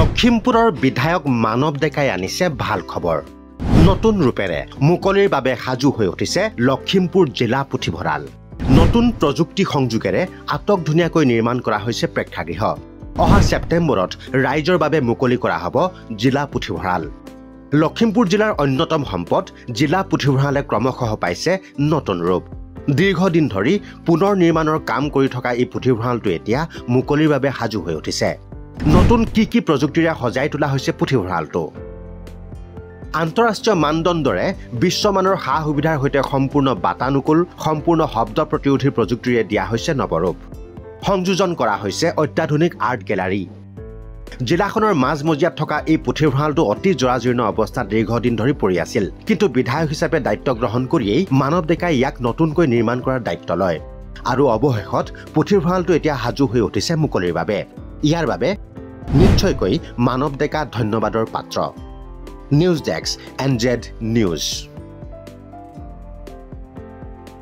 লখিমপুৰৰ বিধায়ক মানৱ ডেকাই আনিছে ভাল খবৰ নতুন ৰূপেৰে মুকলিৰ বাবে সাজু হৈ উঠিছে লখিমপুৰ জিলা পুথিভঁৰাল নতুন প্ৰযুক্তি সংযোগেৰে আটক ধুনিয়াকৈ নিৰ্মাণ কৰা হৈছে প্ৰেক্ষাগৃহ অহা ছেপ্টেম্বৰত ৰাইজৰ বাবে মুকলি কৰা হ'ব জিলা পুথিভঁৰাল লখিমপুৰ জিলাৰ অন্যতম সম্পদ জিলা পুথিভঁৰালে ক্ৰমশঃ পাইছে নতুন ৰূপ দীৰ্ঘদিন ধৰি পুনৰ নিৰ্মাণৰ কাম কৰি থকা এই পুথিভঁৰালটো এতিয়া মুকলিৰ বাবে সাজু হৈ উঠিছে নতুন কি প্ৰযুক্তিৰে সজাই তোলা হৈছে পুথিভঁৰালটো আন্তঃৰাষ্ট্ৰীয় মানদণ্ডৰে বিশ্বমানৰ সা সুবিধাৰ সৈতে সম্পূৰ্ণ বাতানুকূল সম্পূৰ্ণ শব্দ প্ৰতিৰোধী প্ৰযুক্তিৰে দিয়া হৈছে নৱৰূপ সংযোজন কৰা হৈছে অত্যাধুনিক আৰ্ট গেলাৰী জিলাখনৰ মাজমজিয়াত থকা এই পুথিভঁৰালটো অতি জৰাজীৰ্ণ অৱস্থাত দীৰ্ঘদিন ধৰি পৰি আছিল কিন্তু বিধায়ক হিচাপে দায়িত্ব গ্ৰহণ কৰিয়েই মানৱ ডেকাই ইয়াক নতুনকৈ নিৰ্মাণ কৰাৰ দায়িত্ব লয় আৰু অৱশেষত পুথিভঁৰালটো এতিয়া সাজু হৈ উঠিছে মুকলিৰ বাবে ইয়াৰ বাবে নিশ্চয়কৈ মানৱ ডেকা ধন্যবাদৰ পাত্ৰ নিউজ ডেস্ক NZ নিউজ